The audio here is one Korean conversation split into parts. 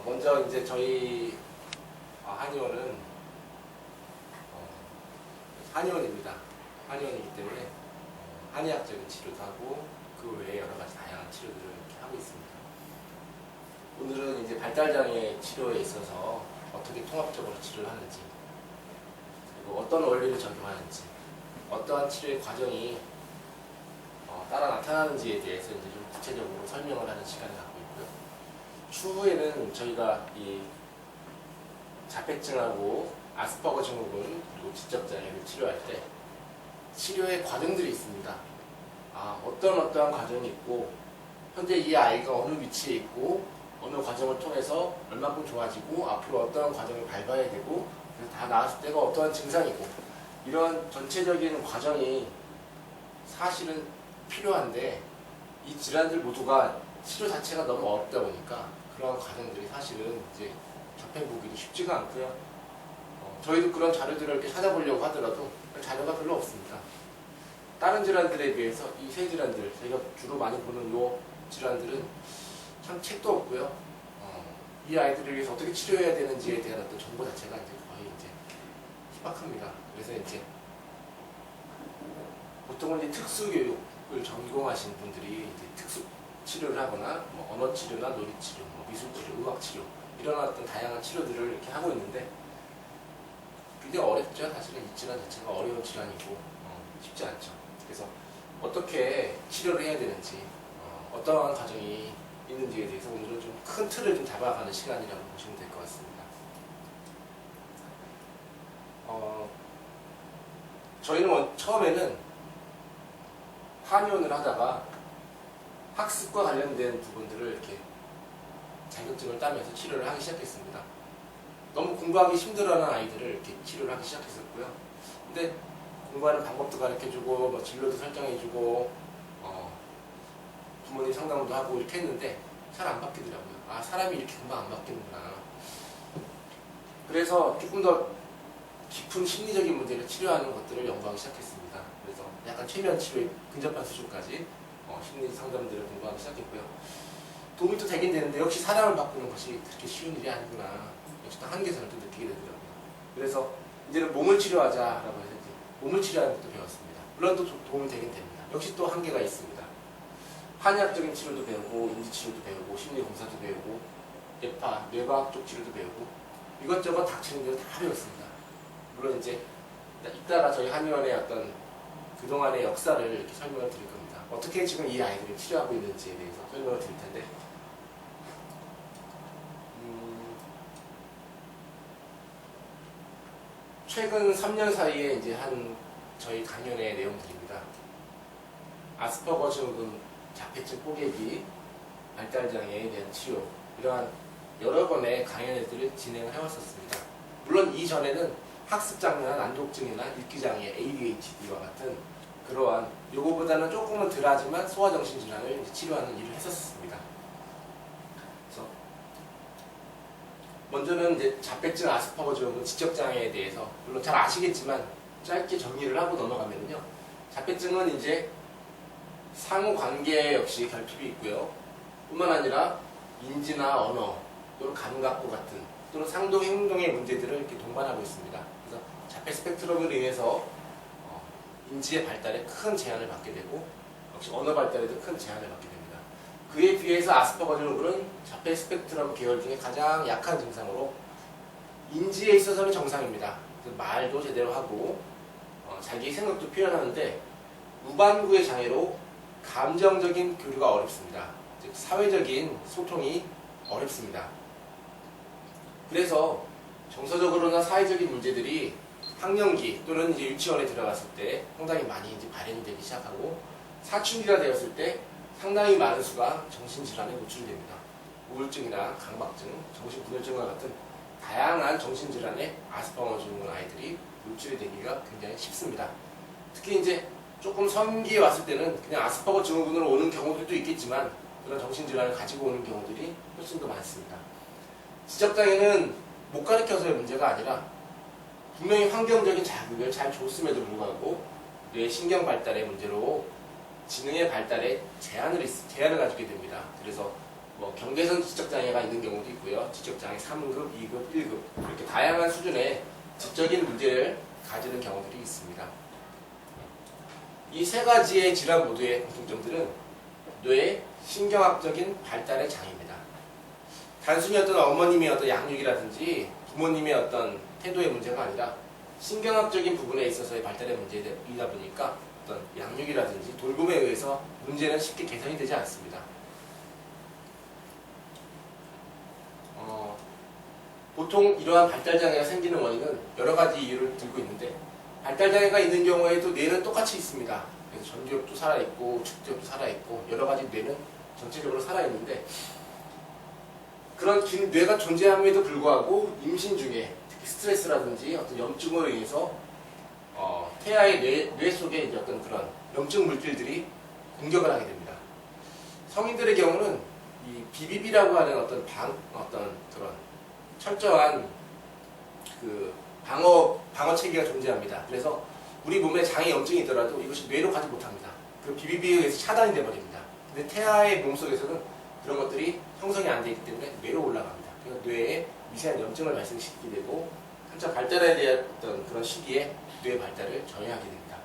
먼저 이제 저희 한의원은 한의원입니다. 한의원이기 때문에 한의학적인 치료도 하고 그 외에 여러 가지 다양한 치료들을 이렇게 하고 있습니다. 오늘은 이제 발달장애 치료에 있어서 어떻게 통합적으로 치료를 하는지, 그리고 어떤 원리를 적용하는지, 어떠한 치료의 과정이 따라 나타나는지에 대해서 이제 좀 구체적으로 설명을 하는 시간을 갖고 있고요. 추후에는 저희가 이 자폐증하고 아스퍼거 증후군 그리고 지적장애를 치료할 때 치료의 과정들이 있습니다. 어떠한 과정이 있고 현재 이 아이가 어느 위치에 있고 어느 과정을 통해서 얼마큼 좋아지고 앞으로 어떠한 과정을 밟아야 되고 그래서 다 나았을 때가 어떠한 증상이고 이런 전체적인 과정이 사실은 필요한데 이 질환들 모두가 치료 자체가 너무 어렵다 보니까 그러한 과정들이 사실은 이제 접해보기도 쉽지가 않고요. 저희도 그런 자료들을 이렇게 찾아보려고 하더라도 자료가 별로 없습니다. 다른 질환들에 비해서 이 세 질환들, 저희가 주로 많이 보는 요 질환들은 참 책도 없고요. 이 아이들을 위해서 어떻게 치료해야 되는지에 대한 어떤 정보 자체가 이제 거의 이제 희박합니다. 그래서 이제 보통은 이제 특수교육을 전공하신 분들이 이제 특수 치료를 하거나 뭐 언어 치료나 놀이 치료, 뭐 미술 치료, 의학 치료 이런 어떤 다양한 치료들을 이렇게 하고 있는데 굉장히 어렵죠. 사실은 이 질환 자체가 어려운 질환이고 쉽지 않죠. 그래서 어떻게 치료를 해야 되는지 어떠한 과정이 있는지에 대해서 오늘은 좀 큰 틀을 좀 잡아가는 시간이라고 보시면 될 것 같습니다. 저희는 처음에는 한의원을 하다가 학습과 관련된 부분들을 이렇게 자격증을 따면서 치료를 하기 시작했습니다. 너무 공부하기 힘들어하는 아이들을 이렇게 치료를 하기 시작했었고요. 근데 공부하는 방법도 가르쳐주고 뭐 진로도 설정해주고 부모님 상담도 하고 이렇게 했는데 잘 안 바뀌더라고요. 사람이 이렇게 금방 안 바뀌는구나. 그래서 조금 더 깊은 심리적인 문제를 치료하는 것들을 연구하기 시작했습니다. 그래서 약간 최면 치료에 근접한 수준까지 심리 상담들을 공부하기 시작했고요. 도움이 또 되긴 되는데 역시 사람을 바꾸는 것이 그렇게 쉬운 일이 아니구나. 역시 또 한계선을 또 느끼게 되더라고요. 그래서 이제는 몸을 치료하자라고 해서 이제 몸을 치료하는 것도 배웠습니다. 물론 또 도움이 되긴 됩니다. 역시 또 한계가 있습니다. 한의학적인 치료도 배우고 인지치료도 배우고 심리검사도 배우고 뇌파, 뇌과학 쪽 치료도 배우고 이것저것 닥치는 대로 다 배웠습니다. 물론 이제 이따가 저희 한의원의 어떤 그동안의 역사를 이렇게 설명을 드릴 겁니다. 어떻게 지금 이 아이들을 치료하고 있는지에 대해서 설명을 드릴 텐데 최근 3년 사이에 이제 한 저희 강연의 내용들입니다. 아스퍼거 증후군, 자폐증 포개기, 발달장애에 대한 치료 이러한 여러 번의 강연회들을 진행을 해왔었습니다. 물론 이전에는 학습장애나 난독증이나 읽기장애, ADHD와 같은 그러한 요거보다는 조금은 덜하지만 소아정신질환을 치료하는 일을 했었습니다. 그래서 먼저는 이제 자폐증, 아스퍼거 증후군, 지적장애에 대해서 물론 잘 아시겠지만 짧게 정리를 하고 넘어가면요. 자폐증은 이제 상호관계 역시 결핍이 있고요. 뿐만 아니라 인지나 언어, 또는 감각과 같은 또는 상동 행동의 문제들을 이렇게 동반하고 있습니다. 그래서 자폐 스펙트럼으로 인해서 인지의 발달에 큰 제한을 받게 되고 역시 언어 발달에도 큰 제한을 받게 됩니다. 그에 비해서 아스퍼거 증후군은 자폐 스펙트럼 계열 중에 가장 약한 증상으로 인지에 있어서는 정상입니다. 말도 제대로 하고 자기 생각도 표현하는데 무반구의 장애로 감정적인 교류가 어렵습니다. 즉 사회적인 소통이 어렵습니다. 그래서 정서적으로나 사회적인 문제들이 학령기 또는 이제 유치원에 들어갔을 때 상당히 많이 이제 발현이 되기 시작하고 사춘기가 되었을 때 상당히 많은 수가 정신질환에 노출됩니다. 우울증이나 강박증, 정신분열증과 같은 다양한 정신질환에 아스퍼거 증후군 아이들이 노출이 되기가 굉장히 쉽습니다. 특히 이제 조금 성기에 왔을 때는 그냥 아스퍼거 증후군으로 오는 경우들도 있겠지만 그런 정신질환을 가지고 오는 경우들이 훨씬 더 많습니다. 지적장애는 못 가르쳐서의 문제가 아니라 분명히 환경적인 자극을 잘 줬음에도 불구하고 뇌 신경 발달의 문제로 지능의 발달에 제한을 가지게 됩니다. 그래서 뭐 경계선 지적장애가 있는 경우도 있고요. 지적장애 3급, 2급, 1급 이렇게 다양한 수준의 지적인 문제를 가지는 경우들이 있습니다. 이 세 가지의 질환 모두의 공통점들은 뇌의 신경학적인 발달의 장애입니다. 단순히 어떤 어머님의 어떤 양육이라든지 부모님의 어떤 태도의 문제가 아니라 신경학적인 부분에 있어서의 발달의 문제이다 보니까 어떤 양육이라든지 돌봄에 의해서 문제는 쉽게 개선이 되지 않습니다. 보통 이러한 발달장애가 생기는 원인은 여러 가지 이유를 들고 있는데 발달장애가 있는 경우에도 뇌는 똑같이 있습니다. 그래서 전두엽도 살아있고 축두엽도 살아있고 여러 가지 뇌는 전체적으로 살아있는데 그런 뇌가 존재함에도 불구하고 임신 중에 특히 스트레스라든지 어떤 염증으로 인해서 태아의 뇌 속에 이제 어떤 그런 염증 물질들이 공격을 하게 됩니다. 성인들의 경우는 이 BBB라고 하는 어떤 그런 철저한 그 방어 체계가 존재합니다. 그래서 우리 몸에 장애 염증이 있더라도 이것이 뇌로 가지 못합니다. 그 BBB에 의해서 차단이 되어버립니다. 근데 태아의 몸속에서는 그런 것들이 형성이 안 되기 때문에 뇌로 올라갑니다. 그래서 뇌에 미세한 염증을 발생시키게 되고 한참 발달에 대한 어떤 그런 시기에 뇌 발달을 저해하게 됩니다.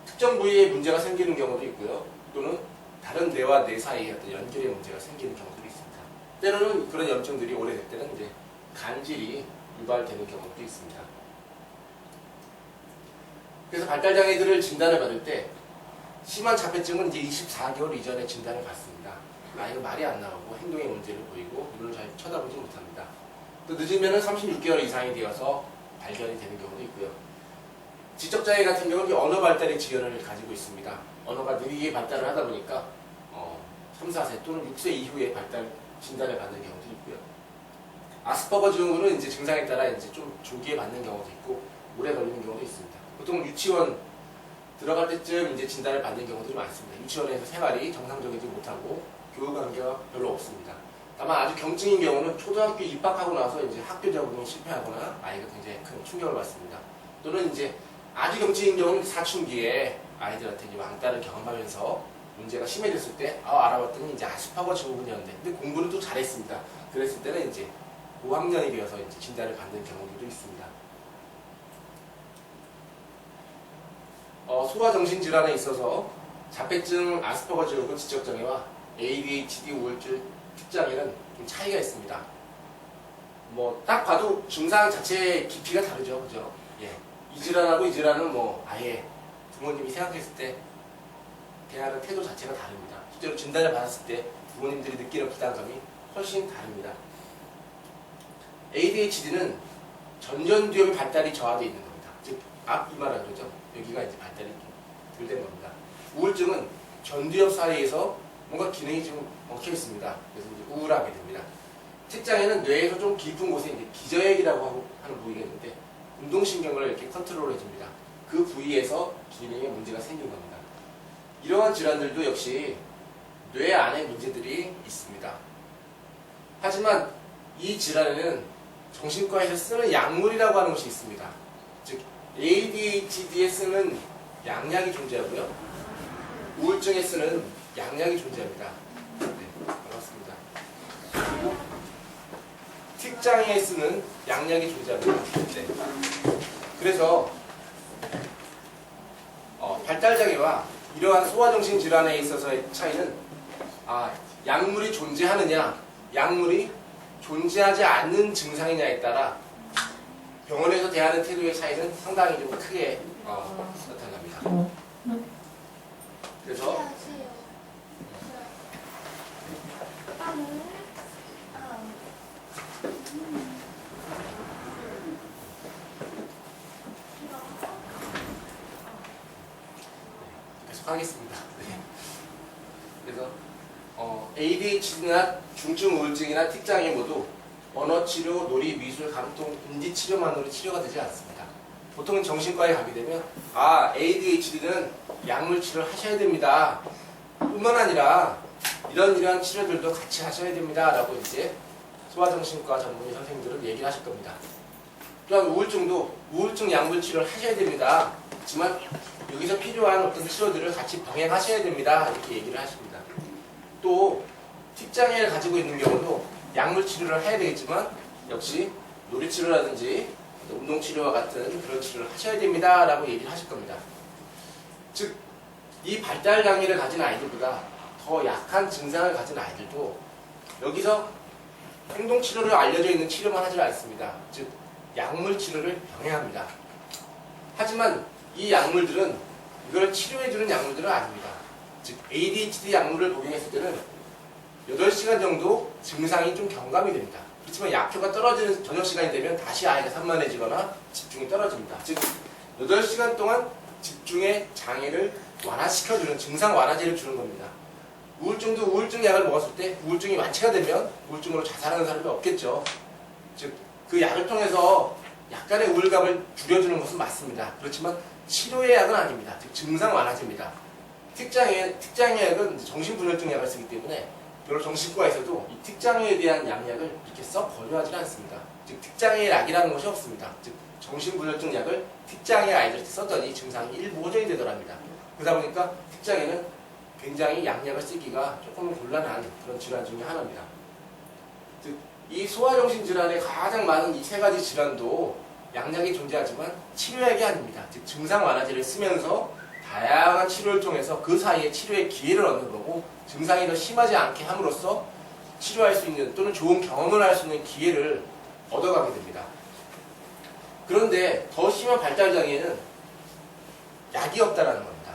특정 부위에 문제가 생기는 경우도 있고요. 또는 다른 뇌와 뇌 사이에 어떤 연결의 문제가 생기는 경우도 있습니다. 때로는 그런 염증들이 오래될 때는 이제 간질이 유발되는 경우도 있습니다. 그래서 발달장애들을 진단을 받을 때 심한 자폐증은 이제 24개월 이전에 진단을 받습니다. 아이가 말이 안 나오고 행동의 문제를 보이고 눈을 잘 쳐다보지 못합니다. 또 늦으면 36개월 이상이 되어서 발견이 되는 경우도 있고요. 지적장애 같은 경우는 언어 발달의 지연을 가지고 있습니다. 언어가 느리게 발달을 하다 보니까 3, 4세 또는 6세 이후에 발달 진단을 받는 경우도 있고요. 아스퍼거 증후군은 이제 증상에 따라 이제 좀 조기에 받는 경우도 있고 오래 걸리는 경우도 있습니다. 보통 유치원 들어갈 때쯤 이제 진단을 받는 경우들이 많습니다. 유치원에서 생활이 정상적이지 못하고 교육 관계가 별로 없습니다. 다만 아주 경증인 경우는 초등학교 입학하고 나서 이제 학교 적응에 실패하거나 아이가 굉장히 큰 충격을 받습니다. 또는 이제 아주 경증인 경우는 사춘기에 아이들한테 이제 왕따를 경험하면서 문제가 심해졌을 때 알아봤더니 이제 아스퍼거 증후군이었는데 근데 공부는 또 잘했습니다. 그랬을 때는 이제 5학년이 되어서 이제 진단을 받는 경우들도 있습니다. 소아정신질환에 있어서 자폐증, 아스퍼거 증후군 지적장애와 ADHD 우울증 특장애는 좀 차이가 있습니다. 뭐 딱 봐도 증상 자체의 깊이가 다르죠, 그죠? 예. 이 질환하고 이 질환은 뭐 아예 부모님이 생각했을 때 대하는 태도 자체가 다릅니다. 실제로 진단을 받았을 때 부모님들이 느끼는 부담감이 훨씬 다릅니다. ADHD는 전전두엽의 발달이 저하되어 있는 겁니다. 즉, 앞 이마라는 거죠. 여기가 이제 발달이 덜 된 겁니다. 우울증은 전두엽 사이에서 뭔가 기능이 좀 엉켜 있습니다. 그래서 이제 우울하게 됩니다. 특장에는 뇌에서 좀 깊은 곳에 이제 기저핵이라고 하는 부위가 있는데 운동신경을 이렇게 컨트롤 해줍니다. 그 부위에서 기능에 문제가 생긴 겁니다. 이러한 질환들도 역시 뇌 안에 문제들이 있습니다. 하지만 이 질환에는 정신과에서 쓰는 약물이라고 하는 것이 있습니다. 즉 ADHD에 쓰는 양약이 존재하고요. 우울증에 쓰는 양약이 존재합니다. 네, 반갑습니다. 그리고 특장애에 쓰는 양약이 존재합니다. 네. 그래서 발달장애와 이러한 소아정신질환에 있어서의 차이는 약물이 존재하느냐, 약물이 존재하지 않는 증상이냐에 따라 병원에서 대하는 태도의 차이는 상당히 좀 크게 나타납니다. 그래서 계속 하겠습니다. 네. 그래서 ADHD나 중증 우울증이나 특장애 모두 언어치료, 놀이, 미술, 감통, 인지치료만으로 치료가 되지 않습니다. 보통은 정신과에 가게 되면 ADHD는 약물 치료를 하셔야 됩니다. 뿐만 아니라 이러한 치료들도 같이 하셔야 됩니다. 라고 이제 소아정신과 전문의 선생님들은 얘기를 하실 겁니다. 또한 우울증도 우울증 약물 치료를 하셔야 됩니다. 하지만 여기서 필요한 어떤 치료들을 같이 병행하셔야 됩니다. 이렇게 얘기를 하십니다. 또 틱장애를 가지고 있는 경우도 약물 치료를 해야 되겠지만 역시 놀이치료라든지 운동치료와 같은 그런 치료를 하셔야 됩니다 라고 얘기를 하실 겁니다. 즉, 이 발달장애를 가진 아이들보다 더 약한 증상을 가진 아이들도 여기서 행동치료를 알려져 있는 치료만 하지 않습니다. 즉, 약물치료를 병행합니다. 하지만 이 약물들은 이걸 치료해주는 약물들은 아닙니다. 즉, ADHD 약물을 복용했을 때는 8시간 정도 증상이 좀 경감이 됩니다. 그렇지만 약효가 떨어지는 저녁 시간이 되면 다시 아이가 산만해지거나 집중이 떨어집니다. 즉, 8시간 동안 집중의 장애를 완화시켜주는 증상 완화제를 주는 겁니다. 우울증도 우울증 약을 먹었을 때 우울증이 완치가 되면 우울증으로 자살하는 사람이 없겠죠. 즉, 그 약을 통해서 약간의 우울감을 줄여주는 것은 맞습니다. 그렇지만 치료의 약은 아닙니다. 즉, 증상 완화제입니다. 틱장애 약은 정신분열증 약을 쓰기 때문에 여러 정신과가 있어도 이 틱장애에 대한 양약을 이렇게 썩 권유하지는 않습니다. 즉, 틱장애 약이라는 것이 없습니다. 즉, 정신분열증 약을 틱장애 아이들한테 썼더니 증상이 일부 호전이 되더랍니다. 그러다 보니까 틱장애는 굉장히 양약을 쓰기가 조금 곤란한 그런 질환 중에 하나입니다. 즉, 이 소아정신질환의 가장 많은 이 3가지 질환도 양약이 존재하지만 치료약이 아닙니다. 즉, 증상 완화제를 쓰면서 다양한 치료를 통해서 그 사이에 치료의 기회를 얻는 거고 증상이 더 심하지 않게 함으로써 치료할 수 있는 또는 좋은 경험을 할 수 있는 기회를 얻어가게 됩니다. 그런데 더 심한 발달장애는 약이 없다라는 겁니다.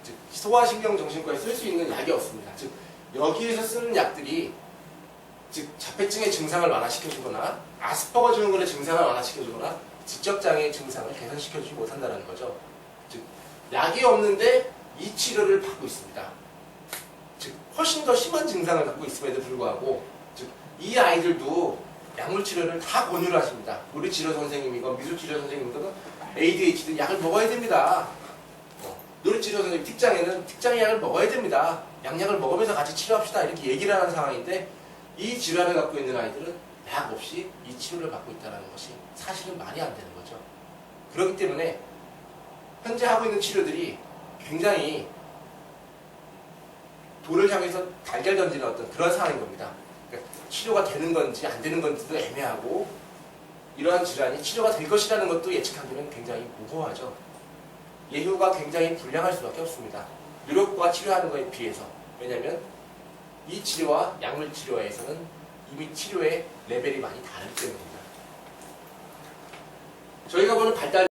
즉, 소아신경정신과에 쓸 수 있는 약이 없습니다. 즉, 여기에서 쓰는 약들이 즉 자폐증의 증상을 완화시켜주거나 아스퍼거 증후군의 증상을 완화시켜주거나 지적장애의 증상을 개선시켜주지 못한다는 거죠. 즉, 약이 없는데 이 치료를 받고 있습니다. 즉, 훨씬 더 심한 증상을 갖고 있음에도 불구하고 즉, 이 아이들도 약물치료를 다 권유를 하십니다. 놀이치료 선생님이건 미술치료 선생님이건 ADHD 약을 먹어야 됩니다. 놀이치료 선생님 틱장애는 틱장애 약을 먹어야 됩니다. 양약을 먹으면서 같이 치료합시다. 이렇게 얘기를 하는 상황인데 이 질환을 갖고 있는 아이들은 약 없이 이 치료를 받고 있다는 것이 사실은 말이 안 되는 거죠. 그렇기 때문에 현재 하고 있는 치료들이 굉장히 돌을 향해서 달걀 던지는 어떤 그런 상황인 겁니다. 그러니까 치료가 되는 건지 안 되는 건지도 애매하고 이러한 질환이 치료가 될 것이라는 것도 예측하기는 굉장히 무거워하죠. 예후가 굉장히 불량할 수밖에 없습니다. 노력과 치료하는 것에 비해서. 왜냐하면 이 치료와 약물 치료에서는 이미 치료의 레벨이 많이 다르기 때문입니다. 저희가 보는 발달